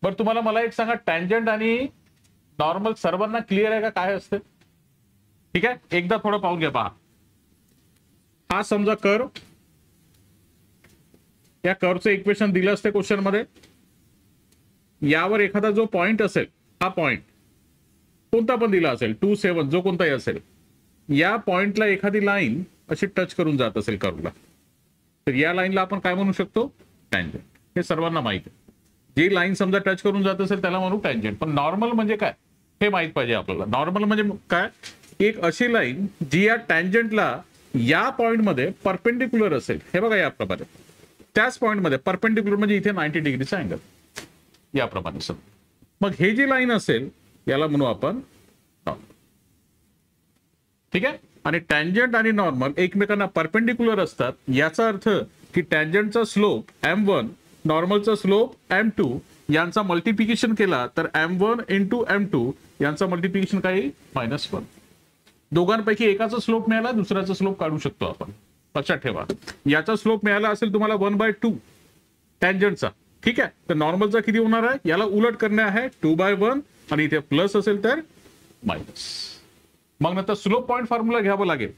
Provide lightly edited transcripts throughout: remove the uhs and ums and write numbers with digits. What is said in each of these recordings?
बरं तुम्हाला मला एक सांगा, टँजंट आणि नॉर्मल सर्वांना क्लिअर आहे का काय असते? ठीक आहे, एकदा थोडं पाहून घ्या. पहा, हा समजा कर्व, या कर्वचं इक्वेशन दिलं असते क्वेश्चन मध्ये. यावर एखादा जो पॉइंट असेल, हा पॉइंट कोणता पण दिला असेल, 2, 7 जो कोणताही असेल, या पॉइंटला एखादी लाईन अशी टच करून जात असेल कर्वला, तर या लाईनला आपण काय म्हणू शकतो? टँजंट. हे सर्वांना माहिती आहे. जी लाईन समजा टच करून जात असेल त्याला म्हणू टँजंट. पण नॉर्मल म्हणजे काय हे माहित पाहिजे आपल्याला. नॉर्मल म्हणजे काय? एक अशी लाईन जी या टँजंटला या पॉइंटमध्ये परपेंडिक्युलर असेल. हे बघा याप्रमाणे, त्याच पॉइंटमध्ये परपेंडिक्युलर म्हणजे इथे 90 डिग्रीचा अँगल, याप्रमाणे सर. मग हे जी लाईन असेल याला म्हणू आपण नॉर्मल. ठीक आहे. आणि टँजंट आणि नॉर्मल एकमेकांना परपेंडिक्युलर असतात. याचा अर्थ की टँजंटचा स्लोप m1, नॉर्मलचा स्लोप m2 यांचा मल्टिप्लिकेशन केला तर m1 इंटू m2 यांचा मल्टिप्लिकेशन काय येईल? -1. दोघांपैकी एकाचा स्लोप मिळाला, दुसऱ्याचा स्लोप काढू शकतो आपण. लक्षात ठेवा, याचा स्लोप मिळाला असेल तुम्हाला 1/2 टँजंटचा. ठीक आहे. तर नॉर्मलचा किती होणार आहे? याला उलट करणे आहे 2/1 आणि इथे प्लस असेल तर मायनस. मग नंतर स्लोप पॉइंट फॉर्म्युला घ्यावं लागेल.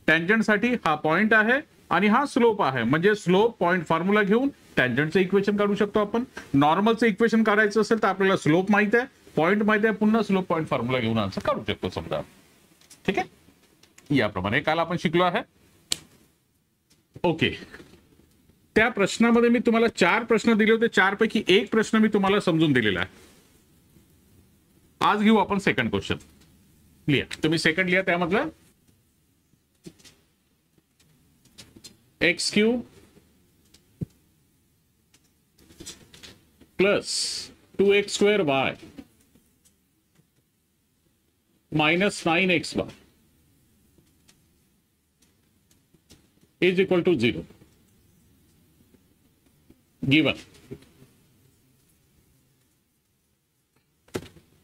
टँजंटसाठी हा पॉइंट आहे आणि हा स्लोप आहे, म्हणजे स्लोप पॉइंट फॉर्म्युला घेऊन टँजंटचं इक्वेशन काढू शकतो आपण. नॉर्मलचं इक्वेशन काढायचं असेल तर आपल्याला स्लोप माहित आहे, पॉइंट माहित आहे, पुन्हा स्लोप पॉइंट फॉर्म्युला घेऊन आन्सर काढू शकतो समजा. ठीक आहे. याप्रमाणे काल आपण शिकलो आहे. ओके. त्या प्रश्नामध्ये मी तुम्हाला 4 प्रश्न दिले होते. 4 पैकी एक प्रश्न मी तुम्हाला समजून दिलेला आहे. आज घेऊ आपण सेकंड क्वेश्चन. लिहा तुम्ही, सेकंड लिहा. त्यामधलं x³ plus 2x² minus 9xy is equal to 0 given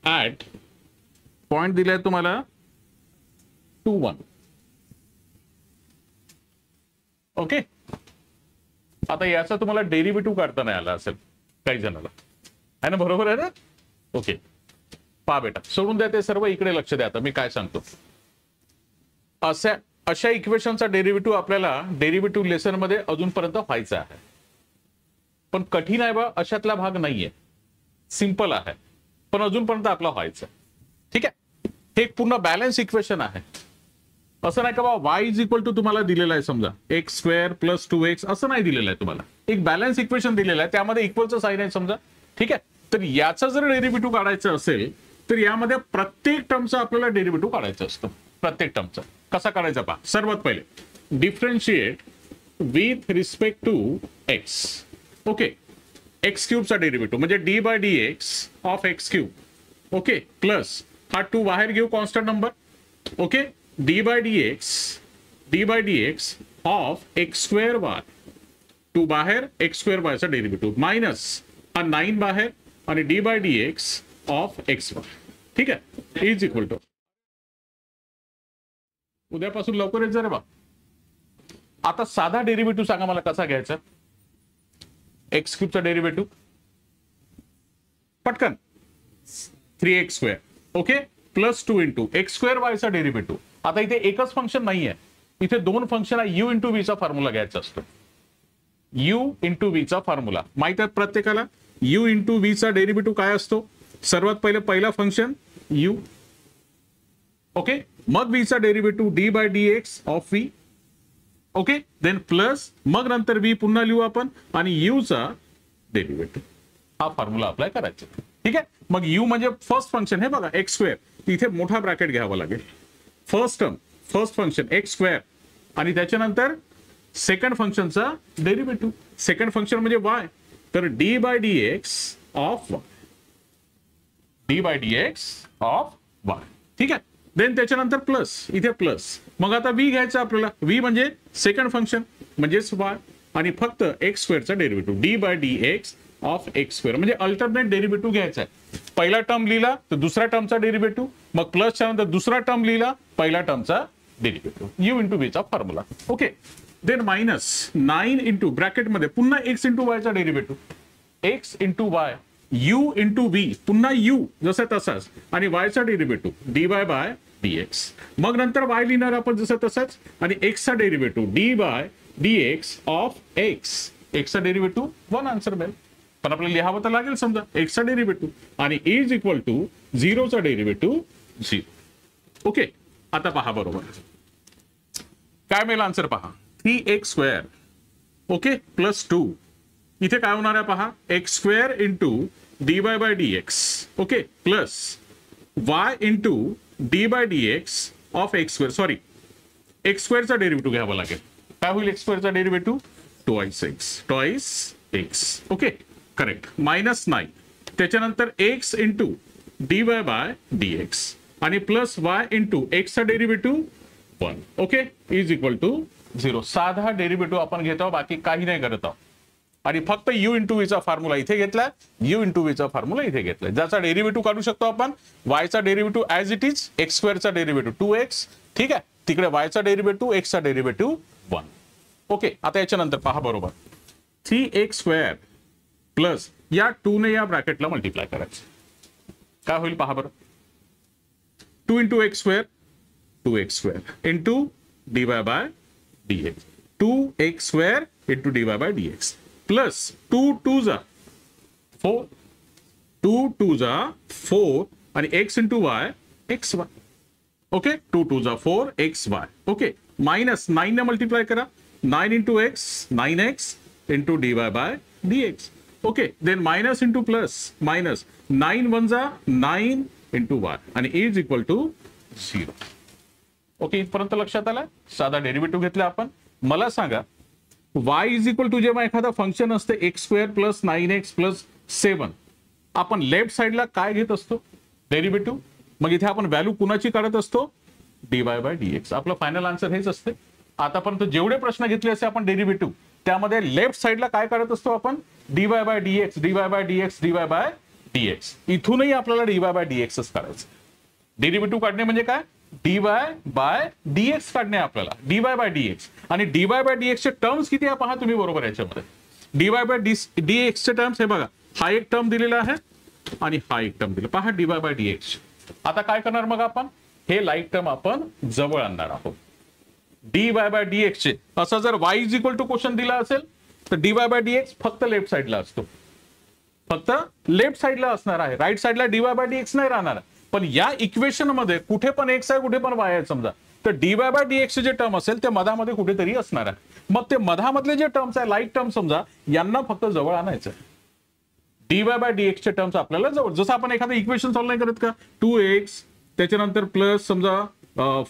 at point दिलाय तुम्हाला 2, 1. ओके. आता याचा तुम्हाला डेरिव्हेटिव्ह काढता नाही आला असेल काही जणांना, आहे ना? बरोबर आहे ना? ओके. पहा बेटा, सोडून द्या ते सर्व, इकडे लक्ष द्या. आता मी काय सांगतो, अशा इक्वेशनचा डेरिव्हेटिव्ह आपल्याला डेरिव्हेटिव्ह लेसन मध्ये अजूनपर्यंत व्हायचा आहे. पण कठीण आहे बा, अशातला भाग नाहीये, सिंपल आहे, पण अजूनपर्यंत आपला व्हायचं. ठीक आहे. हे एक पूर्ण बॅलन्स इक्वेशन आहे. असं नाही का बा y इज इक्वल टू तुम्हाला दिलेला आहे समजा x² प्लस 2x, असं नाही दिलेलं आहे तुम्हाला. एक बॅलन्स इक्वेशन दिलेलं आहे, त्यामध्ये इक्वलचं साइन आहे समजा. ठीक आहे. तर याचा जर डेरिव्हेटिव्ह काढायचं असेल तर यामध्ये प्रत्येक टर्मचा आपल्याला डेरिव्हेटिव्ह काढायचं असतं. प्रत्येक टर्मचा कसा काढायचा पहा. सर्वात पहिले differentiate with respect to x. Okay. x³ चा डेरिव्हेटिव्ह म्हणजे d/dx of x³. Okay. Plus हा 2 बाहेर घेऊ, constant number. Okay. d/dx of x²y, 2 बाहेर, x² चा डेरिव्हेटिव्ह, मायनस हा 9 बाहेर आणि d/dx ऑफ xy. ठीक आहे. इज इक्वल टू, उद्यापासून लवकर येत जरा बा. आता साधा डेरिव्हेटिव्ह सांगा मला कसा घ्यायचा. x³ चा डेरिव्हेटिव्ह पटकन 3x². Okay. Plus 2 into x²y चा डेरिव्हेटिव्ह. आता इथे एकच फंक्शन नाहीये, इथे 2 फंक्शन आहे. u इंटू व्ही चा फॉर्म्युला घ्यायचा असतो. u इंटू व्ही चा फॉर्म्युला माहित आहे प्रत्येकाला. u इंटू व्ही चा डेरिव्हेटिव्ह काय असतो? सर्वात पहिले पहिला फंक्शन u. ओके. मग v चा derivative d/dx of v. Okay. Then plus, मग नंतर v पुन्हा लिहू आपण आणि u चा डेरिव्हेटिव्ह. हा फॉर्म्युला अप्लाय करायचा. ठीक आहे. मग u म्हणजे फर्स्ट फंक्शन, हे बघा x², इथे मोठा ब्रॅकेट घ्यावा लागेल. First term, first function x² आणि त्याच्यानंतर सेकंड फंक्शनचा डेरिव्हेटिव्ह. सेकंड फंक्शन म्हणजे y, तर d/dx of y. d/dx of y. ठीक आहे. देन त्याच्यानंतर प्लस, इथे प्लस. मग आता v घ्यायचा आपल्याला. v म्हणजे सेकंड फंक्शन म्हणजेच y आणि फक्त x² चा डेरिव्हेटिव्ह d/dx ऑफ x², म्हणजे अल्टरनेट डेरिव्हेटिव्ह घ्यायचा आहे. पहिला टर्म लिहिला तर दुसऱ्या टर्मचा डेरिव्हेटिव्ह, मग प्लसच्या नंतर दुसरा टर्म लिहिला, पहिल्या टर्मचा डेरिव्हेटिव्ह. u इंटू व्ही चा formula. Okay. Then minus 9 into ब्रॅकेटमध्ये पुन्हा x इंटू y चा derivative. x into y u into V, पुन्हा u जसं तसाच, आणि y चा डेरिव्हेटिव्ह dy बाय dx. मग नंतर y लिहिणार आपण जसं तसंच, आणि x चा derivative dy dx of x. x चा डेरिव्हेटिव्ह 1 आन्सर मिळेल. पण आपल्याला लिहावं तर लागेल समजा x चा डेरिव्हेटिव्ह, आणि इज इक्वल टू 0 चा डेरिव्हेटिव्ह 0. ओके, आता पहा बरोबर काय मिळेल आन्सर पहा. 3x स्क्वेअर ओके प्लस 2, इथे काय होणार आहे पहा, X square into D by by D X okay plus Y into D by D X of X square. Sorry, X स्क्वेअरचा डेरिव्हेटिव्ह घ्यावा लागेल. काय होईल एक्स स्क्वेअरचा derivative, twice X okay correct, -9, त्याच्यानंतर X into D Y by D X आणि plus Y into एक्सचा derivative 1 okay is equal to 0. साधा डेरिव्हेटिव्ह आपण घेतो, बाकी काही नाही करत आहोत. आणि फक्त u इंटू व्हीचा फॉर्म्युला इथे घेतलाय, u इंटू व्हीचा फॉर्म्युला इथे घेतलाय, ज्याचा डेरिव्हेटिव्ह काढू शकतो आपण. y चा derivative as it is, X स्क्वेअरचा डेरिव्हेटिव्ह 2x ठीक आहे, तिकडे y चा डेरिव्हेटिव्ह x चा डेरिव्हेटिव्ह 1 ओके. आता याच्यानंतर पहा बरोबर 3x स्क्वेअर प्लस या 2 ने या ब्रॅकेटला मल्टिप्लाय करायचं, काय होईल पहा बरं. 2 into x square 2x square into dy by dx, 2x square into dy by dx plus 2 2 जा 4, 2 2 जा 4 आणि x into Y x Y okay, 2 2 जा 4 एक्स वाय ओके, मायनस 9 ने मल्टिप्लाय करा, 9 into x 9x into dy by dx okay, then minus into plus minus 9 1 जा 9 into y आणि is equal to 0 okay. इथपर्यंत लक्षात आलं. साधा डेरिव्हेटिव्ह घेतला आपण. मला सांगा y इज इक्वल टू जेव्हा एखादा फंक्शन असते x square plus 9x plus 7, आपण लेफ्ट साइडला काय घेत असतो डेरिव्हेटिव्ह. मग इथे आपण व्हॅल्यू कुणाची काढत असतो, dy बाय dx. आपलं फायनल आन्सर हेच असते. आतापर्यंत जेवढे प्रश्न घेतले असे आपण डेरिव्हेटिव्ह, त्यामध्ये लेफ्ट साइडला काय काढत असतो आपण, dy by dx, dy by dx, dy by dx. इथूनही आपल्याला dy बाय dxच काढायचं. डेरिव्हेटिव्ह काढणे म्हणजे काय, dy बाय dx काढणे आपल्याला, dy बाय dx. आणि dy बाय dx चे टर्म्स किती आहे पहा तुम्ही बरोबर याच्यामध्ये. dy बाय dx चे टर्म्स हे बघा, हा एक टर्म दिलेला आहे आणि हा एक टर्म दिला पहा dy बाय dx. आता काय करणार मग आपण, हे लाईक टर्म आपण जवळ आणणार आहोत. dy बाय dx चे असं जर y is equal to question दिला असेल तर dy बाय dx फक्त लेफ्ट साइडला असतो, फक्त लेफ्ट साइडला असणार आहे. राईट साइडला dy बाय dx नाही राहणार. पण या इक्वेशन मध्ये कुठे पण x आहे कुठे पण y आहे समजा, तर dy बाय dx जे टर्म असेल ते मधामध्ये कुठेतरी असणार आहे. मग ते मधामधले जे टर्म्स आहे लाईक टर्म समजा, यांना फक्त जवळ आणायचं. dy बाय dx चे टर्म्स आपल्याला जवळ, जसं आपण एखादं इक्वेशन सॉल्व्ह नाही करत का, 2x त्याच्यानंतर प्लस समजा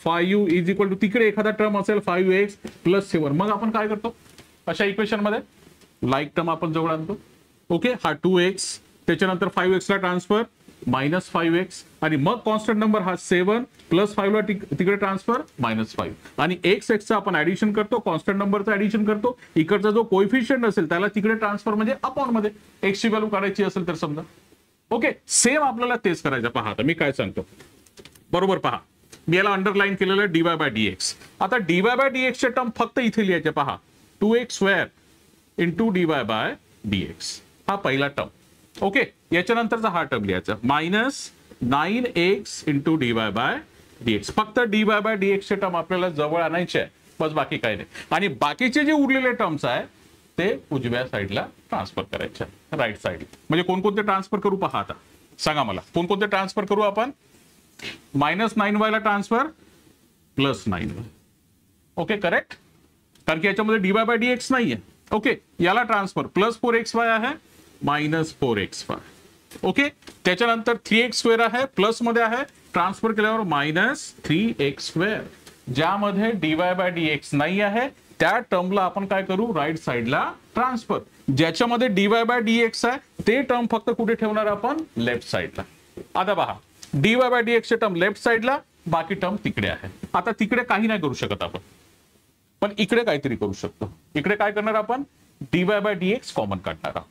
5u इज इक्वल टू तिकडे एखादा टर्म असेल 5x प्लस 7, मग आपण काय करतो अशा इक्वेशन मध्ये लाईक टर्म आपण जवळ आणतो ओके. हा 2x त्याच्यानंतर 5x ला ट्रान्सफर -5x आणि मग कॉन्स्टंट नंबर हा 7 प्लस 5 ला तिकडे ट्रान्सफर -5 आणि x चा आपण ऍडिशन करतो, कॉन्स्टंट नंबरचं ऍडिशन करतो, इकडचा जो कोएफिशियंट असेल त्याला तिकडे ट्रान्सफर म्हणजे अपॉन मध्ये x ची व्हॅल्यू काढायची असेल तर समजा ओके. सेम आपल्याला तेच करायचं. पहा आता मी काय सांगतो बरोबर पहा, मी याला अंडरलाईन केलेलं dy बाय dx. आता dy बाय dx चे टर्म फक्त इथे लिहायचे पहा, 2x square into dy by dx हा पहिला टर्म ओके. याच्यानंतरचा हा टर्म लिहायचा -9x into dy by dx. फक्त dy बाय dx चे टर्म आपल्याला जवळ आणायचे आहे, बस बाकी काही नाही. आणि बाकीचे जे उरलेले टर्म्स आहे ते उजव्या साईडला ट्रान्सफर करायचे, राईट साईड. म्हणजे कोणकोणते ट्रान्सफर करू पहा आता सांगा मला, कोणकोणते ट्रान्सफर करू आपण. -9y ला ट्रान्सफर +9y ओके करेक्ट, कारण की याच्यामध्ये dy बाय dx नाहीये ओके. याला ट्रान्सफर +4xy आहे -4xy ओके. त्याच्यानंतर 3x स्क्वेअर आहे, प्लस मध्ये आहे, ट्रान्सफर केल्यावर -3x स्क्वेअर. ज्यामध्ये dy बाय dx नाही आहे त्या टर्मला आपण काय करू, राईट साईडला ट्रान्सफर. ज्याच्यामध्ये dy बाय dx आहे ते टर्म फक्त कुठे ठेवणार आपण, लेफ्ट साईडला. आता पहा dy बाय dx चे टर्म लेफ्ट साईडला, बाकी टर्म तिकडे आहे. आता तिकडे काही नाही करू शकत आपण, पण इकडे काहीतरी करू शकतो. इकडे काय करणार आपण, dy बाय dx कॉमन काढणार आहोत,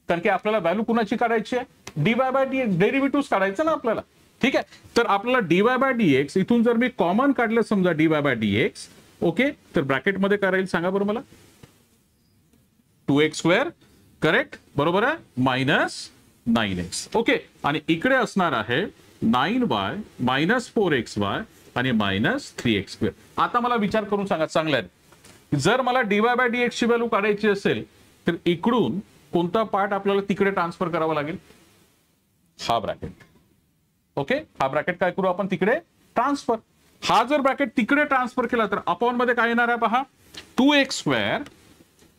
कारण की आपल्याला व्हॅल्यू कुणाची काढायची आहे, dy बाय dx डेरिव्हेटिव्ह काढायचं ना आपल्याला ठीक आहे. तर आपल्याला dy बाय dx इथून जर मी कॉमन काढलं समजा dy बाय dx ओके, तर ब्रॅकेट मध्ये काय राहील सांगा बरं मला, 2x स्क्वेअर करेक्ट बरोबर आहे 9x. ओके, आणि इकडे असणार आहे 9y मायनस 4xy आणि मायनस 3x². आता मला विचार करून सांगा चांगल्याने, जर मला dy/dx ची व्हॅल्यू काढायची असेल तर इकडून कोणता पार्ट आपल्याला तिकडे ट्रान्सफर करावा लागेल? हा ब्रॅकेट. ओके, हा ब्रॅकेट काय करू आपण तिकडे ट्रान्सफर. हा जर ब्रॅकेट तिकडे ट्रान्सफर केला तर अपॉन मध्ये काय येणार आहे पहा, 2x².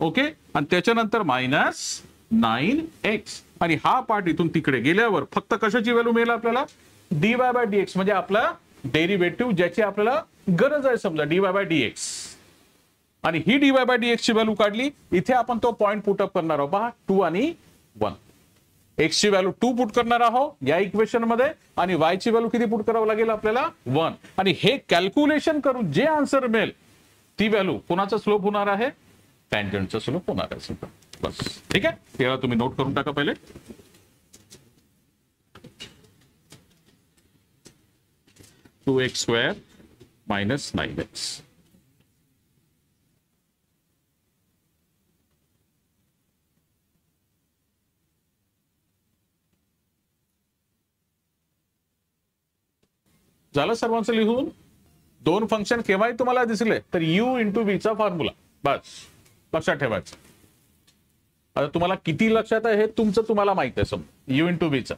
ओके, आणि त्याच्यानंतर मायनस 9x, आणि हा पार्ट इथून तिकडे गेल्यावर फक्त कशाची व्हॅल्यू मिळेल आपल्याला? dy/dx, म्हणजे आपला डेरिव्हेटिव्ह ज्याची आपल्याला गरज आहे, समजा dy/dx. आणि ही dy/dx ची व्हॅल्यू काढली, इथे आपण तो पॉइंट पुटअप करणार आहोत पहा, 2 आणि 1. x ची व्हॅल्यू 2 पुट करणार आहोत या इक्वेशन मध्ये, आणि y ची व्हॅल्यू किती पुट करावं लागेल आपल्याला? 1. आणि हे कॅल्क्युलेशन करून जे आन्सर मिळेल ती व्हॅल्यू कोणाचा स्लोप होणार आहे? टँजंटचा स्लोप होणार आहे. बस, ठीक आहे. तेव्हा तुम्ही नोट करून टाका पहिले. Two x square minus 9x. झालं सर्वांचं लिहून? दोन फंक्शन केव्हाही तुम्हाला दिसले तर u इंटू v चा फॉर्म्युला, बस लक्षात ठेवायचं. आता तुम्हाला किती लक्षात आहे हे तुमचं तुम्हाला माहित आहे. समजा u इंटू v चा,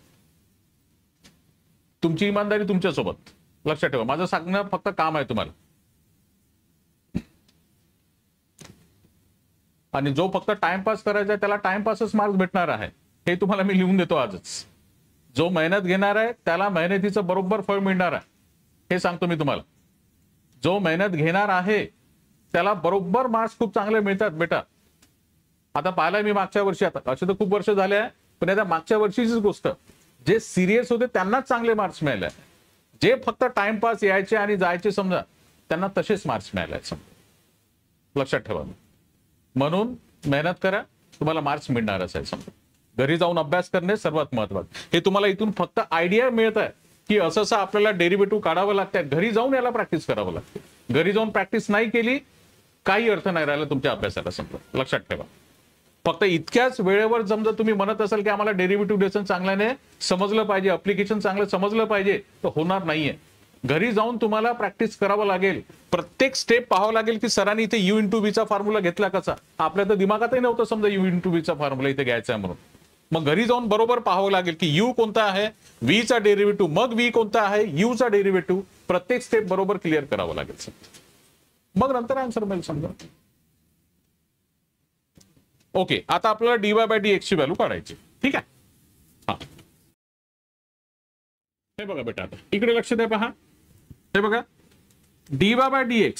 तुमची इमानदारी तुमच्यासोबत. लक्षात ठेवा, माझं सांगणं फक्त काम आहे तुम्हाला. आणि जो फक्त टाइमपास करायचा आहे त्याला टाइमपासच मार्क्स भेटणार आहे, हे तुम्हाला मी लिहून देतो आजच. जो मेहनत घेणार आहे त्याला मेहनतीचं बरोबर फळ मिळणार आहे, हे सांगतो मी तुम्हाला. जो मेहनत घेणार आहे त्याला बरोबर मार्क्स खूप चांगले मिळतात बेटा. आता पाहिलं मी मागच्या वर्षी, आता असे तर खूप वर्ष झाले आहे, पण आता मागच्या वर्षीचीच गोष्ट, जे सिरियस होते त्यांनाच चांगले मार्क्स मिळाले. जे फक्त टाइमपास यायचे आणि जायचे समजा, त्यांना तसेच मार्क्स मिळाले. लक्षात ठेवा. म्हणून मेहनत करा, तुम्हाला मार्क्स मिळणारच आहे. समजा घरी जाऊन अभ्यास करणे सर्वात महत्वाचं. हे तुम्हाला इथून फक्त आयडिया मिळत आहे की असं असं आपल्याला डेरिव्हेटिव्ह काढावं लागतं. घरी जाऊन याला प्रॅक्टिस करावं लागते. घरी जाऊन प्रॅक्टिस नाही केली काही अर्थ नाही राहिला तुमच्या अभ्यासाला. समजा लक्षात ठेवा. फक्त इतक्याच वेळेवर समजा तुम्ही म्हणत असाल की आम्हाला डेरिव्हेटिव्ह लेसन चांगल्याने समजलं पाहिजे, अप्लिकेशन चांगलं समजलं पाहिजे, तर होणार नाहीये. घरी जाऊन तुम्हाला प्रॅक्टिस करावं लागेल. प्रत्येक स्टेप पाहावं लागेल की सरांनी इथे u इंटू v चा फॉर्म्युला घेतला कसा. आपल्या तर दिमागातही नव्हतं समजा u इंटू v चा फॉर्म्युला इथे घ्यायचा आहे म्हणून. मग घरी जाऊन बरोबर पाहावं लागेल की u कोणता आहे, v चा डेरिव्हेटिव्ह, मग v कोणता आहे, u चा डेरिव्हेटिव्ह. प्रत्येक स्टेप बरोबर क्लिअर करावं लागेल. मग नंतर आन्सर मिळेल समजा. ओके, आता आपल्याला dy/dx ची व्हॅल्यू काढायची. ठीक आहे. हा, हे बघा बेटा, आता इकडे लक्ष द्या पहा. हे बघा, dy/dx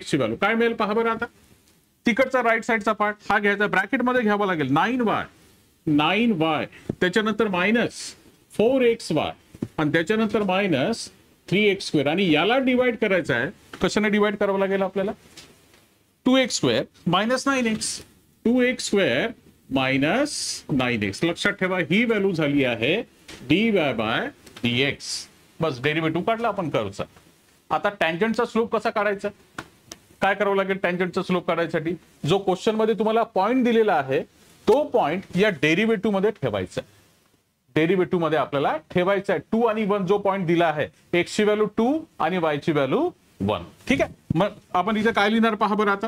ची व्हॅल्यू काय मिळेल पहा बरं. आता तिकडचा राईट साईडचा पार्ट हा घ्यायचा, ब्रॅकेट मध्ये घ्यावा लागेल. 9y त्याच्यानंतर मायनस 4xy आणि त्याच्यानंतर मायनस 3x². आणि याला डिवाइड करायचं आहे. कशाने डिवाइड करावं लागेल आपल्याला? 2x² minus 9x. 2x² minus 9x. लक्षात ठेवा, ही व्हॅल्यू झाली आहे dy/dx. बस डेरिव्हेटिव्ह काढला आपण कर्वचा. आता टँजंटचा स्लोप कसा काढायचा? काय करावं लागेल टँजंटचा स्लोप काढायसाठी? जो क्वेश्चन मध्ये तुम्हाला पॉइंट दिलेला आहे तो पॉइंट या डेरिव्हेटिव्ह मध्ये ठेवायचा. डेरिव्हेटिव्ह मध्ये आपल्याला ठेवायचा आहे 2 आणि 1 जो पॉइंट दिला आहे. x ची व्हॅल्यू 2 आणि y ची व्हॅल्यू 1. ठीक आहे. मग आपण इथे काय लिहिणार पहा बरं. आता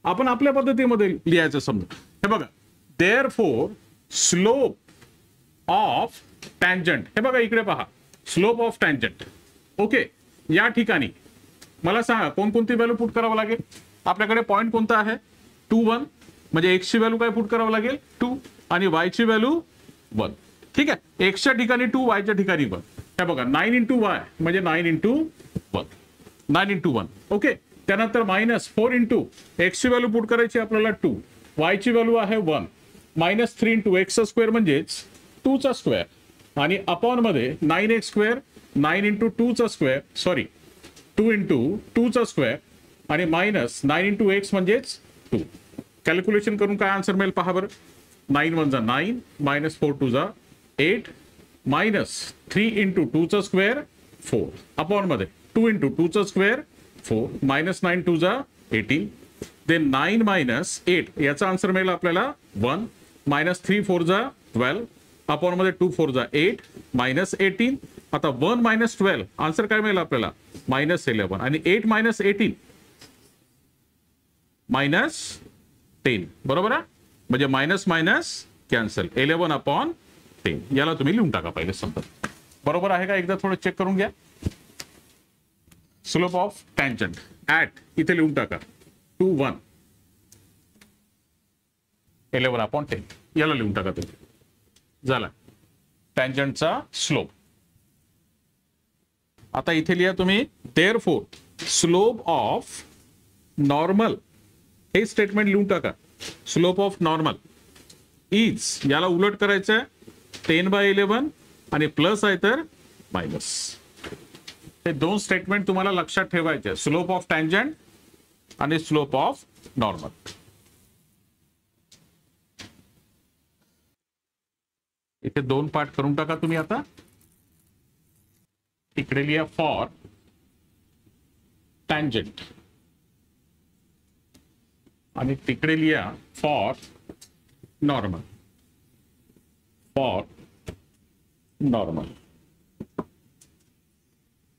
आपण आपल्या पद्धतीमध्ये लिहायचं. समजा हे बघा, देअरफॉर स्लोप ऑफ टँजंट. हे बघा इकडे पहा, स्लोप ऑफ टँजंट. ओके, या ठिकाणी मला सांगा कोणकोणती व्हॅल्यू पुट करावं लागेल. आपल्याकडे पॉइंट कोणता आहे? 2, 1. म्हणजे x ची व्हॅल्यू काय पुट करावं लागेल? 2 आणि y ची व्हॅल्यू 1. ठीक आहे. x च्या ठिकाणी 2, y च्या ठिकाणी 1. हे बघा, 9 इंटू y म्हणजे 9 इंटू 1. 9 इंटू 1. ओके, त्यानंतर मायनस 4 इंटू x ची व्हॅल्यू पुट करायची आपल्याला 2, y ची व्हॅल्यू आहे 1, मायनस 3 इंटू x² म्हणजेच 2 चा स्क्वेअर आणि अपॉन मध्ये 9x², 9 इंटू 2 चा स्क्वेअर, सॉरी 2 इंटू 2 चा स्क्वेअर आणि मायनस 9 इंटू x म्हणजेच 2. कॅल्क्युलेशन करून काय आन्सर मिळेल पहा बरं. 9 1 जा 9, मायनस 4 2 जा 8, मायनस 3 इंटू 2 चा स्क्वेअर 4, अपॉन मध्ये 2 इंटू 2 चा स्क्वेअर 4, मायनस 9 2 जा 18, देन 9 मायनस 8 याचा आन्सर मिळेल आपल्याला 1 मायनस 3 4 जा 12 अपॉन मध्ये 2 4 जा 8 मायनस 18. आता 1 मायनस 12 आन्सर काय मिळेल आपल्याला मायनस 11 आणि 8 मायनस 18 मायनस 10. बरोबर आहे, म्हणजे मायनस मायनस कॅन्सल 11 अपॉन 10. याला तुम्ही लिहून टाका पहिले समजा. बरोबर आहे का, एकदा थोडं चेक करून घ्या. स्लोप ऑफ टँजंट ऍट इथे लिहून टाका 2 1 11 अपॉन 10 याला लिहून टाका तुम्ही. झाला टँजंटचा स्लोप. आता इथे लिहा तुम्ही देअरफॉर स्लोप ऑफ नॉर्मल, हे स्टेटमेंट लिहून टाका. स्लोप ऑफ नॉर्मल इज, याला उलट करायचं आहे 10/11 आणि प्लस आहे तर मायनस. हे दोन स्टेटमेंट तुम्हाला लक्षात ठेवायचे, स्लोप ऑफ टँजंट आणि स्लोप ऑफ नॉर्मल. इथे दोन पार्ट करून टाका तुम्ही. आता इकडे लिहा फॉर टँजंट आणि तिकडे लिहा फॉर नॉर्मल. फॉर नॉर्मल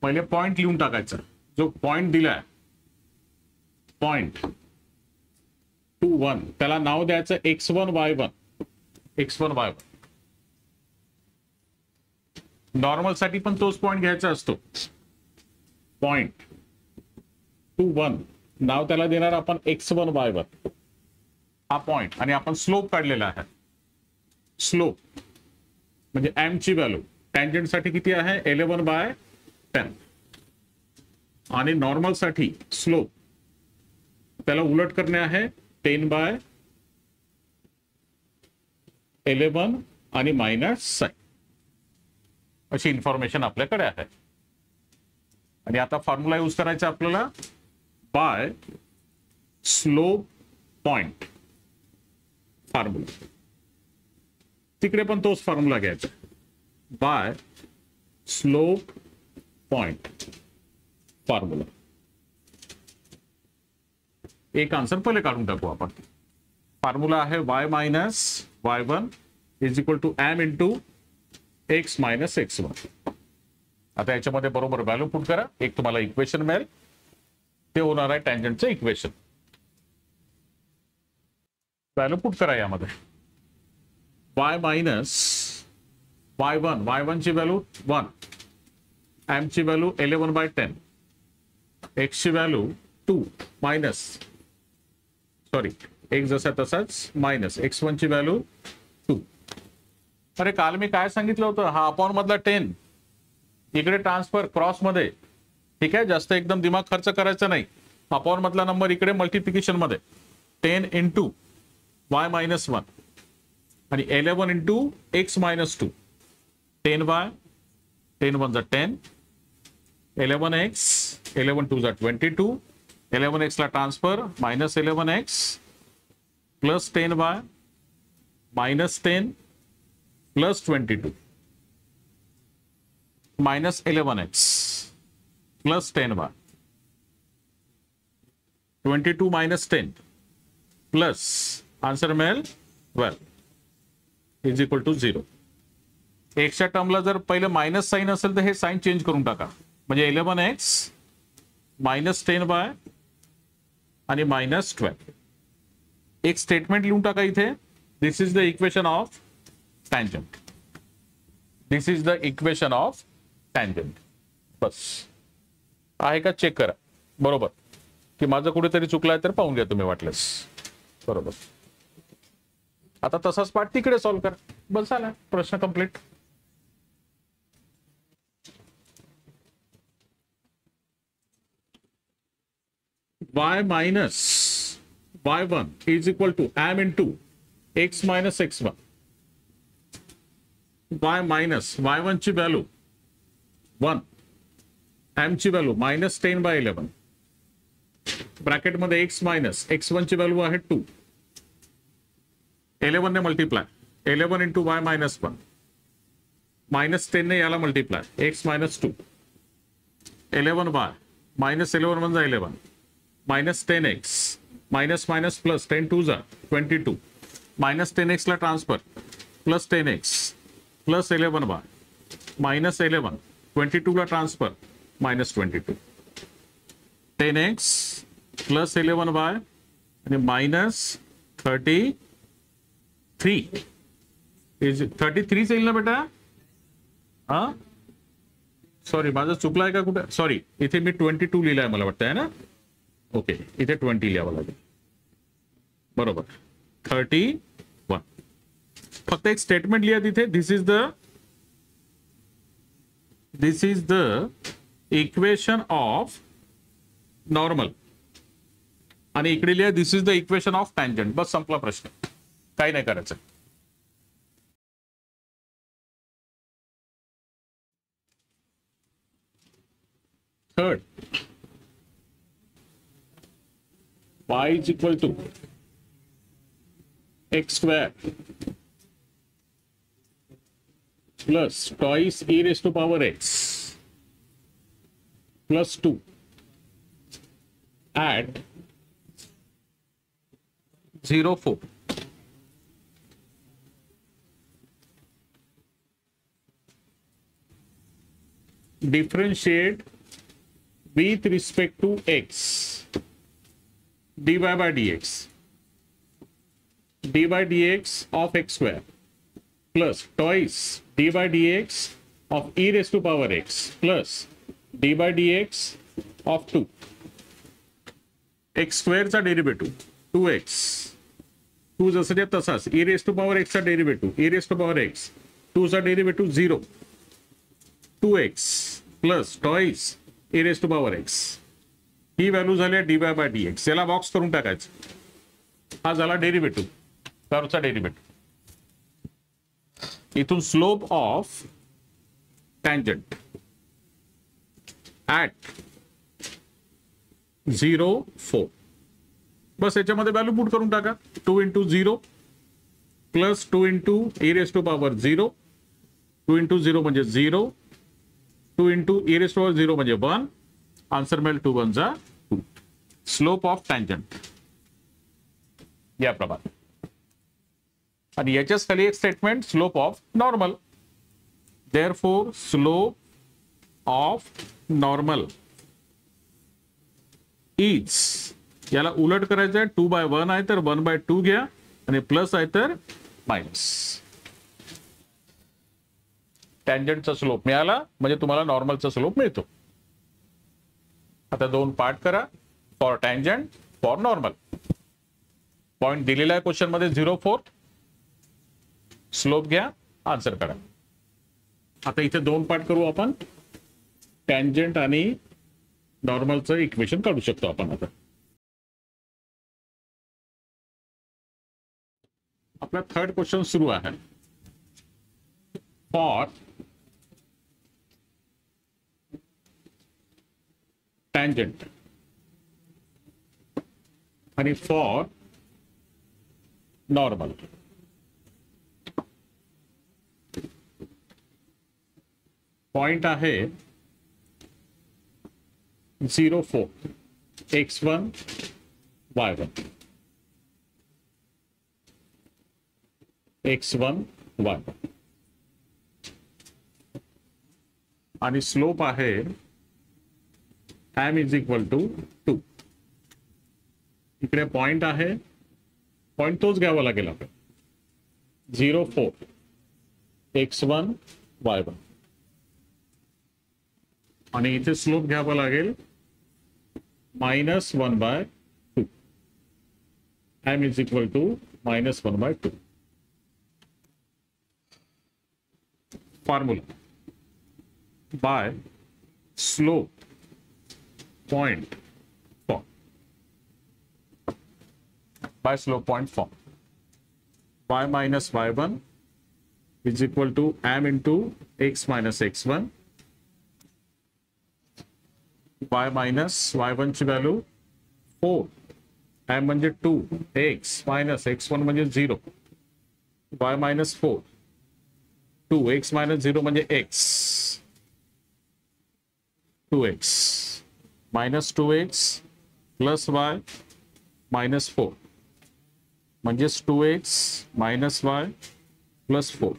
पहिले पॉइंट लिहून टाकायचा. जो पॉइंट दिलाय पॉइंट 2 1 त्याला नाव द्यायचं x1 y1. x1 y1 normal साठी पण तोच पॉइंट घ्यायचा असतो. पॉइंट 2 1 नाव त्याला देणार आपण x1 y1 हा पॉइंट. आणि आपण स्लोप काढलेला आहे. स्लोप म्हणजे m ची व्हॅल्यू टँजंट साठी किती आहे 11/10 आणि नॉर्मल साठी स्लोप त्याला उलट करणे आहे 10/11 आणि -6 अशी इन्फॉर्मेशन आपल्याकडे आहे. आणि आता फॉर्म्युला यूज करायचा आपल्याला बाय स्लोप पॉइंट फॉर्म्युला. तिकडे पण तोच फॉर्म्युला घ्यायचा बाय स्लोप पॉइंट फॉर्म्युला. एक आन्सर पहिले काढून टाकू आपण. फॉर्म्युला आहे y minus y1 is equal to m into x minus x1. आता याच्यामध्ये बरोबर व्हॅल्यू पुट करा. एक तुम्हाला इक्वेशन मिळेल, ते होणार आहे टँजंटचं इक्वेशन. व्हॅल्यू पुट करा यामध्ये. y मायनस y1 ची व्हॅल्यू 1, m ची व्हॅल्यू 11/10, x ची व्हॅल्यू 2 मायनस सॉरी एक जसा तसाच मायनस x1 ची व्हॅल्यू 2. अरे काल मी काय सांगितलं होतं, हा अपॉन मधला 10 इकडे ट्रान्सफर क्रॉस मध्ये. ठीक आहे, जास्त एकदम दिमाग खर्च करायचा नाही. अपॉन मधला नंबर इकडे मल्टिप्लिकेशन मध्ये 10 इंटू y मायनस 1 आणि 11 इंटू x मायनस 2. 10y 10 1 जा 10 11x 11 2 जा 22 11x ला transfer minus 11x plus 10y minus 10 plus 22 minus 11x plus 10y 22 minus 10 plus answer मिळेल 12 इज इक्वल टू 0. एक्सच्या टर्मला जर पहिले मायनस साइन असेल तर हे साइन चेंज करून टाका. म्हणजे 11x मायनस 10y आणि मायनस 12. एक स्टेटमेंट लिहून टाका इथे. This is the equation of tangent. This is the equation of tangent. बस आहे का चेक करा बरोबर, की माझं कुठेतरी चुकलाय तर पाहून घ्या तुम्ही वाटल्यास. बरोबर. आता तसाच पाठ तिकडे सॉल्व करा. बस झाला प्रश्न complete. y minus y1 is equal to m into x minus x1. y minus y1 ची व्हॅल्यू 1, m ची व्हॅल्यू मायनस 10/11 ब्रॅकेट मध्ये x मायनस x1 ची व्हॅल्यू आहे 2. 11 ने multiply 11 into y minus 1 minus 10 ने याला multiply x minus 2 11y minus 11 1 जा 11 minus 10x minus minus plus 10 two जा 22 मायनस 10x ला transfer plus 10x plus 11 by minus 11 22 ला transfer minus 22 10x plus 11 by आणि मायनस 33 33 येईल ना बेटा. हा सॉरी माझं चुकलं आहे का कुठे. सॉरी इथे मी 22 लिहिलंय मला वाटतं आहे ना. ओके इथे 20 लिहावं लागेल. बरोबर 31. फक्त एक स्टेटमेंट लिहा तिथे. This is the equation of normal आणि इकडे लिहा this is the equation of tangent. बस संपला प्रश्न. काही नाही करायचं. Third y is equal to x square plus twice e raised to power x plus 2 at 0, 4. Differentiate with respect to x dy by dx of x square plus twice dy by dx of e raised to power x plus dy by dx of 2 x square चा derivative 2x 2 जसं ते तसाच e raised to power x चा derivative e raised to power x 2 चा derivative 0 2x plus twice e raised to power x he value झाली dy by dx. याला box करून टाकायचं. हा झाला डेरिव्हेटिव्ह कर्वचा डेरिव्हेटिव्ह. इथून स्लोप ऑफ टँजंट ऍट 0, 4. बस याच्यामध्ये व्हॅल्यू पुट करून टाका. 2 into 0 plus 2 into e raised to power 0 2 into 0 म्हणजे 0 2 into e raised to power 0 म्हणजे 1. आन्सर मिळेल 2 1 जा 2. स्लोप ऑफ टँजंट याप्रमाणे. आणि याच्याच खाली एक statement slope of normal. Therefore slope of normal is याला उलट करायचं आहे. 2/1 आहे तर 1/2 घ्या आणि प्लस आहे तर मायनस. टँजंटचा स्लोप मिळाला म्हणजे तुम्हाला नॉर्मलचा स्लोप मिळतो. आता 2 पार्ट करा. For tangent for normal. Point दिलेला आहे क्वेश्चन मध्ये 0, 4. स्लोप घ्या आन्सर करा. आता इथे 2 पार्ट करू आपण. टँजंट आणि नॉर्मलचं इक्वेशन काढू शकतो आपण. आता आपला थर्ड क्वेश्चन सुरू आहे. फॉर टँजंट आणि फॉर नॉर्मल. पॉइंट आहे 0, 4 x1 y1 x1 y1 आणि स्लोप आहे m इज इक्वल टू 2. इकडे पॉइंट आहे. पॉइंट तोच घ्यावा लागेल आपण. 0, 4 x1 y1 आणि इथे स्लोप घ्यावा लागेल -1/2. m is equal to -1/2. Formula by slope point form. By slope point form. Y minus y1 is equal to m into x minus x1. Y minus y1 ची value 4. m म्हणजे 2 x minus x1 म्हणजे 0. y minus 4 2 x minus 0 म्हणजे x 2x minus 2x plus y -4 म्हणजेच 2x - y + 4.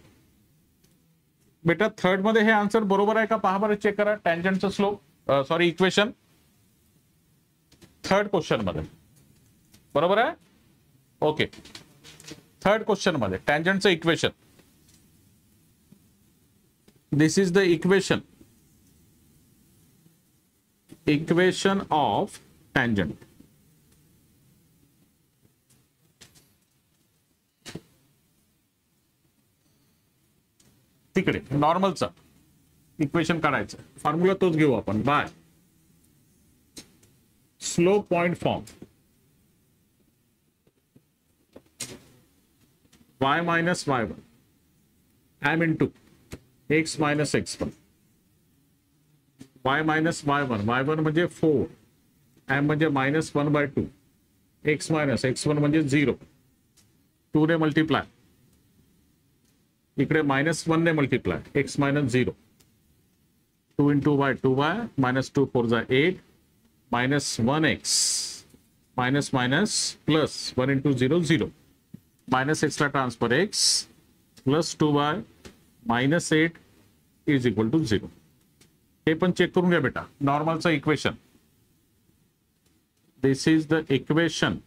बेटा third मध्ये हे answer बरोबर आहे का पहा बरं, चेक करा. टँजंटचं slope sorry equation third question मध्ये बरोबर आहे. ओके, थर्ड क्वेश्चन मध्ये टँजंटचं equation, this is the equation of tangent. तिकडे नॉर्मलचा इक्वेशन काढायचं, फॉर्म्युला तोच घेऊ आपण. By slope point form y - y1 m into x - x1 y - y1 y1 म्हणजे 4 m म्हणजे -1/2 x - x1 म्हणजे 0 2 ने मल्टिप्लाय, इकडे -1 ने multiply x - 0 2 into y 2y -2 4 8 -1x plus 1 into 0 0 -x ला transfer x plus 2y -8 is equal to 0. हे पण check करून घ्या बेटा. नॉर्मलचं equation, this is the equation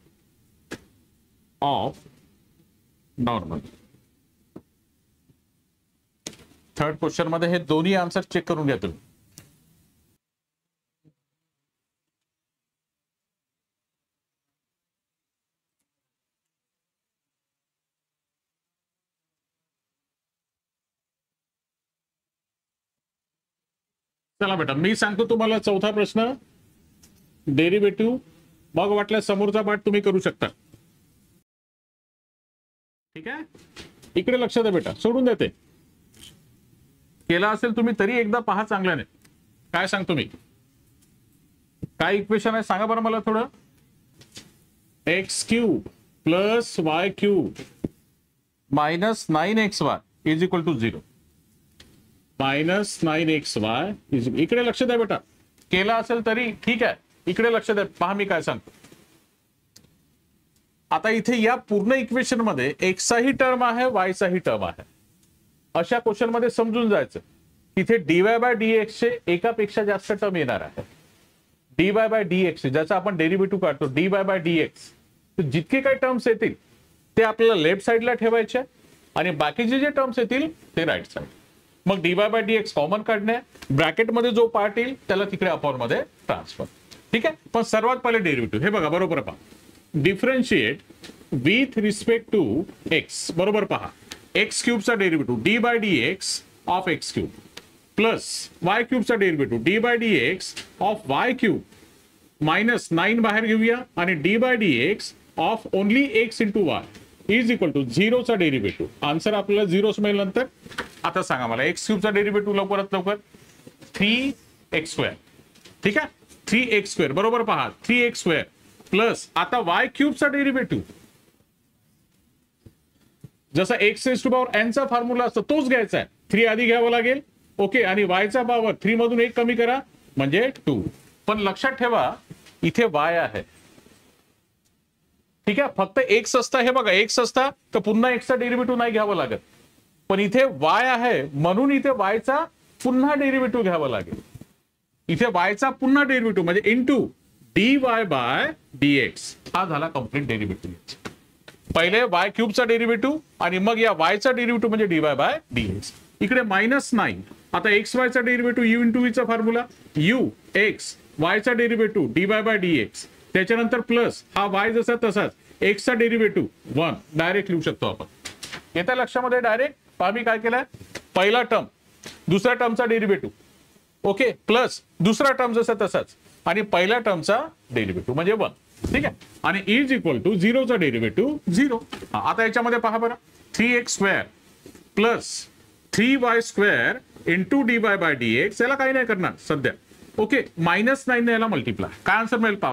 of normal. Third question मध्ये हे दोन्ही आन्सर चेक करून घ्या तुम्ही. चला बेटा, मी सांगतो तुम्हाला चौथा प्रश्न, डेरिव्हेटिव्ह, मग वाटल्यास समोरचा पाठ तुम्ही करू शकता. ठीक आहे, इकडे लक्ष द्या बेटा, सोडून देते केला असेल तुम्ही तरी एकदा पहा चांगल्याने. काय सांगतो मी, काय इक्वेशन आहे सांगा बरं मला थोडं. x³ + y³ -9xy is equal to 0. -9xy इकडे लक्ष द्या बेटा, केला असेल तरी ठीक आहे. इकडे लक्ष द्या, पहा मी काय सांगतो. आता इथे या पूर्ण इक्वेशन मध्ये x चा ही टर्म आहे, y चा ही टर्म आहे. अशा क्वेश्चन मध्ये समजून जायचं इथे dy/dx चे एकापेक्षा जास्त टर्म येणार आहे. dy/dx ज्याचा आपण डेरिव्हेटिव्ह काढतो, dy/dx, तर जितके काही टर्म्स येतील ते आपल्याला लेफ्ट साइडला ठेवायचे आणि बाकीचे जे टर्म्स येतील ते राईट साइड. मग dy/dx कॉमन काढणे, ब्रॅकेटमध्ये जो पार्ट येईल त्याला तिकडे अपॉन मध्ये ट्रान्सफर. ठीक आहे, पण सर्वात पहिले डेरिव्हेटिव्ह हे बघा, बरोबर पहा. Differentiate with respect to x, बरोबर पहा. x³ चा derivative d/dx of x³ plus y³ चा डेरिव्हेटिव्ह d/dx ऑफ y³ -9 बाहेर घेऊया आणि d/dx of only x into y is equal to 0 चा डेरिव्हेटिव्ह. आन्सर आपल्याला 0 मिळेल नंतर. आता सांगा मला x³ चा डेरिव्हेटिव्ह लवकरात लवकर 3x². ठीक आहे, 3x² बरोबर पहा, 3x² प्लस आता y³ चा डेरिव्हेटिव्ह जसा x⁻n चा फॉर्म्युला असतो तोच घ्यायचा आहे. 3 आधी घ्यावं लागेल. ओके, आणि y चा पॉवर 3 मधून 1 कमी करा म्हणजे 2. पण लक्षात ठेवा इथे y आहे. ठीक आहे, फक्त x असता, हे बघा x असता तर पुन्हा x चा डेरिव्हेटिव्ह नाही घ्यावं लागत. पण इथे y आहे म्हणून इथे y चा पुन्हा डेरिव्हेटिव्ह घ्यावं लागेल. इथे y चा पुन्हा डेरिव्हेटिव्ह म्हणजे इंटू dy/dx हा झाला कंप्लीट डेरिव्हेटिव्ह. पहिले y³ चा डेरिव्हेटिव्ह आणि मग या y चा डेरिव्हेटिव्ह म्हणजे dy/dx. इकडे -9, आता xy चा डेरिव्हेटिव्ह u इंटू v चा फॉर्म्युला, u x y चा डेरिव्हेटिव्ह dy/dx, त्याच्यानंतर प्लस हा y जसा तसाच x चा डेरिव्हेटिव्ह 1 डायरेक्ट लिहू शकतो आपण. येत्या लक्षामध्ये डायरेक्ट पहा मी काय केलंय, पहिला टर्म दुसऱ्या टर्मचा डेरिव्हेटिव्ह, ओके, प्लस दुसरा टर्म जसा तसाच आणि पहिल्या टर्मचा डेरिव्हेटिव्ह म्हणजे 1. ठीक आहे, आणि इज इक्वल टू 0 चा डेरिव्हेटिव्ह 0. आता याच्यामध्ये पहा बरं, 3x² plus 3y² into dy/dx, याला काही नाही करणार सध्या. ओके, -9 ने याला मल्टिप्लाय, काय आन्सर मिळेल पहा,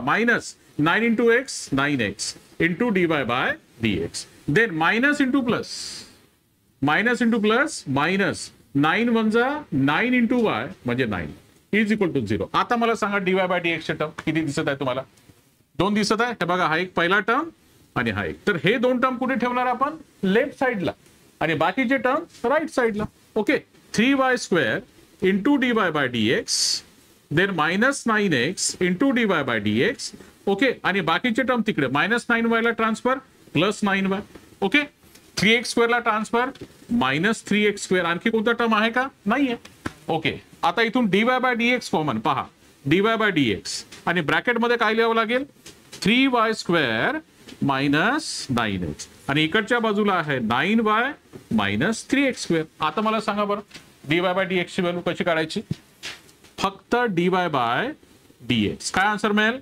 -9 into x 9x into dy/dx. Then minus into plus, minus into plus minus 9 × 9 into y म्हणजे 9 इज इक्वल टू 0. आता मला सांगा dy/dx चे टर्म किती दिसत आहे तुम्हाला. दोन दिसत आहे, हे बघा, हा एक पहिला टर्म आणि हा एक. तर हे दोन टर्म कुठे ठेवणार आपण? लेफ्ट साईडला, आणि बाकीचे टर्म राईट साईडला. Okay, 3y² into dy by dx, then -9x into dy by dx. Okay, आणि बाकीचे टर्म तिकडे -9y ला ट्रान्सफर, +9y. ओके, 3x² ला ट्रान्सफर, -3x². आणखी कोणता टर्म आहे का? नाहीये. ओके, आता इथून dy बाय dx कॉमन, पहा, dy बाय dx, आणि ब्रॅकेटमध्ये काय लिहावं लागेल? 3y² -9x, आणि इकडच्या बाजूला आहे 9y -3x². आता मला सांगा बरं, dy बाय dx ची व्हॅल्यू कशी काढायची? फक्त dy बाय dx. काय आन्सर मिळेल?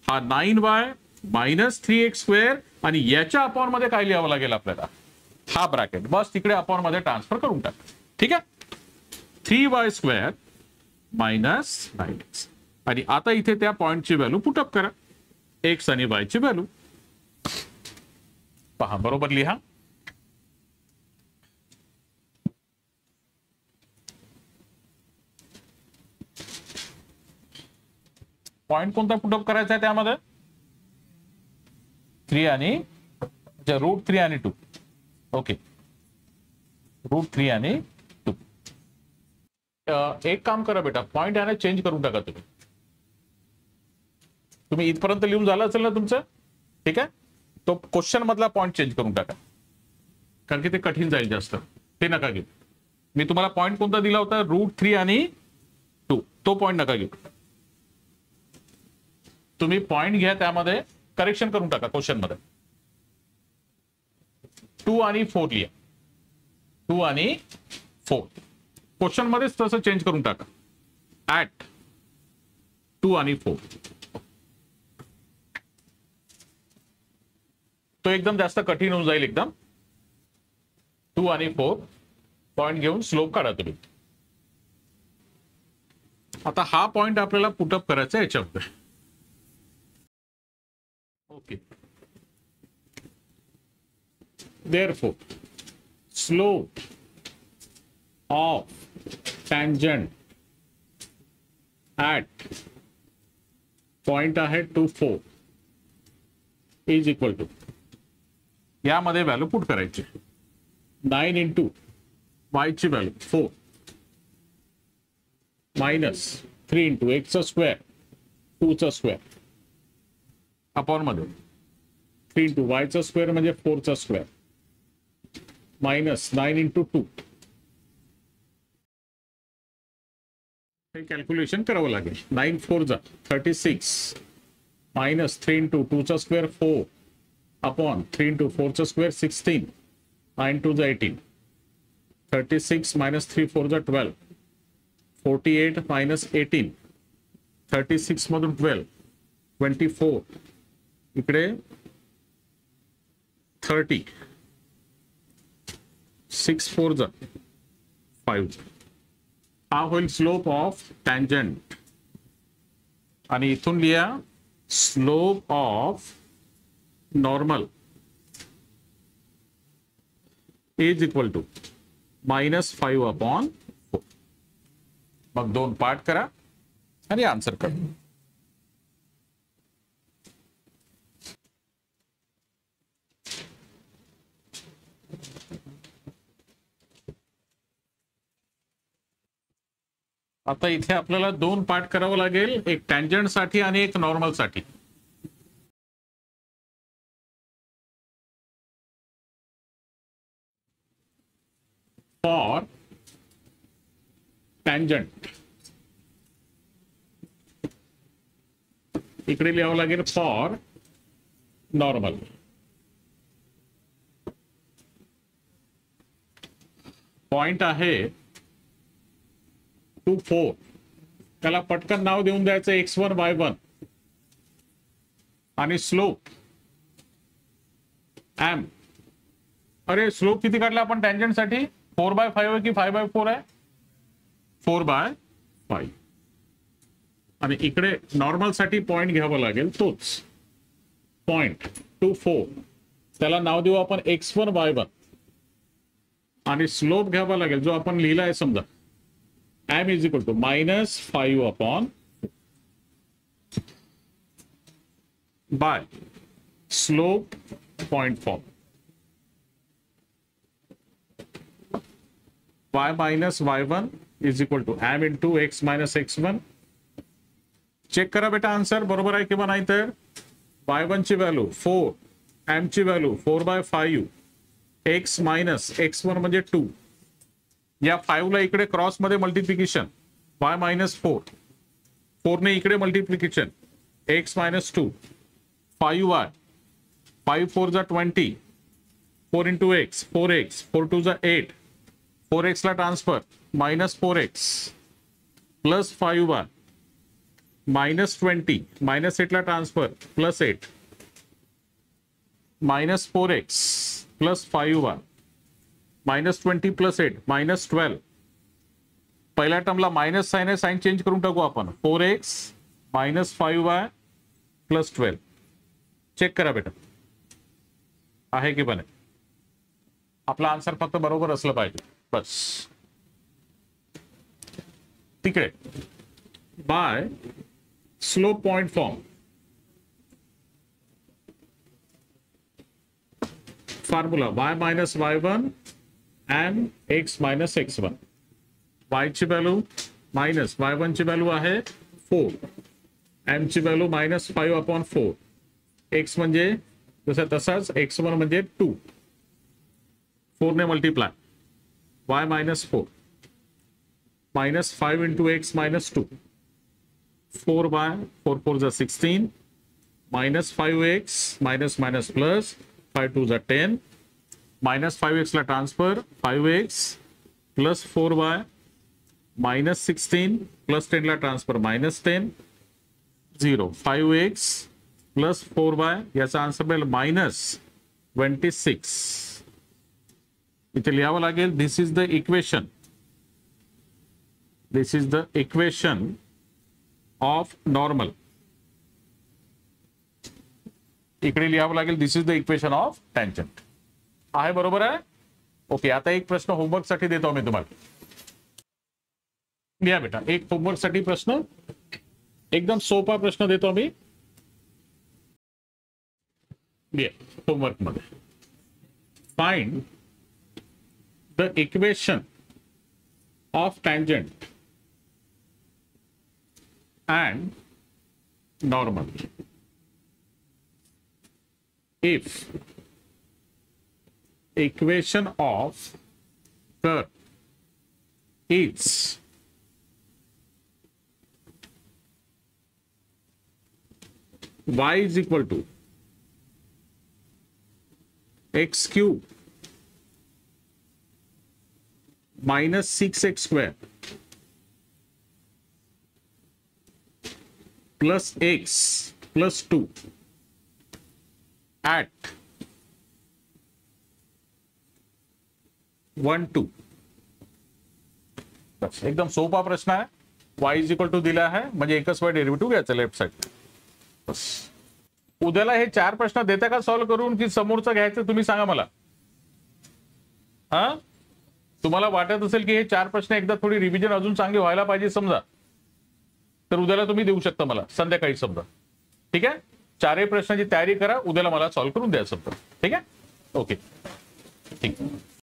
हा 9y -3x², आणि याच्या अपॉन मध्ये काय लिहावं लागेल आपल्याला? हा ब्रॅकेट, बस तिकडे अपॉन मध्ये ट्रान्सफर करून टाक. ठीक आहे, 3y² -9x, आणि आता इथे त्या पॉइंटची व्हॅल्यू पुटअप करा, x आणि y ची व्हॅल्यू पहा, बरोबर लिहा. पॉइंट कोणता पुटअप करायचा आहे त्यामध्ये? 3 आणि √3 आणि 2. ओके, √3 आणि 2. एक काम करा बेटा, पॉइंट आहे ना चेंज करून टाका तुम्ही. तुम्ही इथपर्यंत लिहून झालं असेल ना तुमचं? ठीक आहे, तो क्वेश्चन मधला पॉइंट चेंज करून टाका, कारण की ते कठीण जाईल जास्त. ते नका घेऊ. मी तुम्हाला पॉइंट कोणता दिला होता? √3 आणि 2. तो पॉइंट नका घेऊ. तुम्ही पॉइंट घ्या, त्यामध्ये करेक्शन करून टाका क्वेश्चन मध्ये. 2 आणि 4 लिहा, 2 आणि 4 क्वेश्चन मध्येच तसं चेंज करून टाका. ऍट 2 आणि 4. तो एकदम जास्त कठीण होऊन जाईल एकदम. 2 आणि 4 पॉइंट घेऊन स्लोप काढा तुम्ही. आता हा पॉइंट आपल्याला पुटअप करायचा याच्यामध्ये. Okay, therefore slope of tangent at point आहे 2, 4 is equal to, यामध्ये व्हॅल्यू पुट करायची. 9 इंटू y ची व्हॅल्यू 4 -3 इंटू x चा स्क्वेअर 2 चा स्क्वेअर अपॉन मध्ये 3 इंटू y चा स्क्वेअर म्हणजे 4 चा स्क्वेअर -9 इंटू 2. हे कॅल्क्युलेशन करावं लागेल. 9 4 जा 36 -3 इंटू 2 चा स्क्वेअर 4 अपॉन 3 इंटू 4 चा स्क्वेअर 16, 9 2 जा 18, 36 -3 4 जा 12, 48 -18, 36 मधून 12 24, इकडे 30, 6 4 जा 5. हा होईल स्लोप ऑफ टँजंट, आणि इथून लिहा slope of normal is equal to -5 upon 4. मग 2 पार्ट करा आणि आन्सर करा. आता इथे आपल्याला 2 पार्ट करावं लागेल, एक टँजंट साठी आणि एक नॉर्मल साठी. फॉर टँजंट इकडे लिहावं लागेल फॉर नॉर्मल. पॉइंट आहे 2 4, त्याला पटकन नाव देऊन द्यायचं x1 y1, आणि स्लोप m. अरे स्लोप किती काढला आपण टँजंट साठी? 4/5 आहे की 5/4 आहे? 4/5. आणि इकडे नॉर्मल साठी पॉइंट घ्यावं लागेल तोच पॉइंट 2 4, त्याला नाव देऊ आपण x1 y1, आणि स्लोप घ्यावा लागेल जो आपण लिहिला आहे समजा m is equal to -5 upon by slope point form. y minus y1 is equal to m into x minus x1. Check करा बेटा आन्सर बरोबर आहे किंवा नाही. तर y1 ची व्हॅल्यू 4, m ची व्हॅल्यू 4/5, x मायनस x1 म्हणजे 2. या 5 ला इकडे क्रॉस मध्ये मल्टिप्लिकेशन y मायनस 4, 4 ने इकडे मल्टिप्लिकेशन x मायनस 2, 5y, 5 4 जा 20, 4 इंटू x 4x, 4 2 जा 8, 4x ला transfer minus 4x plus 5y minus 20, minus 8 ला transfer plus 8 minus 4x plus 5y minus 20 plus 8 minus 12. पहिल्या टर्मला मायनस साइन आहे, साइन चेंज करून टाकू आपण. 4x minus 5y plus 12. Check करा बेटा आहे की पण. आपला आन्सर फक्त बरोबर असलं पाहिजे बस. तिकडे by slope point form formula y minus y1 m x minus x1. y ची व्हॅल्यू मायनस y1 ची व्हॅल्यू आहे 4, m ची व्हॅल्यू मायनस 5/4, x म्हणजे जसं तसाच x1 म्हणजे 2, 4 ने multiply y minus 4 minus 5 into x minus 2, 4 4 जा 16 minus 5x minus minus plus 5 2 जा 10 मायनस 5x ला transfer 5x plus 4y minus 16 plus 10 ला transfer minus 10 0 5x plus 4y याचा आन्सर मिळेल मायनस 26. इथे लिहावं लागेल this is the equation, this is the equation of normal. इकडे लिहावं लागेल this is the equation of tangent. आहे बरोबर आहे. ओके आता एक प्रश्न होमवर्क साठी देतो मी तुम्हाला. लिहा बेटा एक होमवर्क साठी प्रश्न, एकदम सोपा प्रश्न देतो मी. होमवर्क मध्ये find the equation of tangent and normal if equation of curve is y is equal to x cube minus 6x square plus x plus 2 at 1 2. एकदम सोपा प्रश्न आहे. y इज इक्वल टू दिला आहे म्हणजे एकच वेळ डेरिव्हेटिव्ह घ्यायचा लेफ्ट साइड. बस उद्याला हे 4 प्रश्न देता का सॉल्व्ह करून की समोरचं घ्यायचं तुम्ही सांगा मला. हा तुम्हाला वाटत असेल की हे 4 प्रश्न एकदा थोडी रिव्हिजन अजून चांगली व्हायला पाहिजे समजा, तर उद्याला तुम्ही देऊ शकता मला संध्याकाळी समजा. ठीक आहे 4 प्रश्नाची तयारी करा, उद्याला मला सॉल्व्ह करून द्या समजा. ठीक आहे ओके ठीक.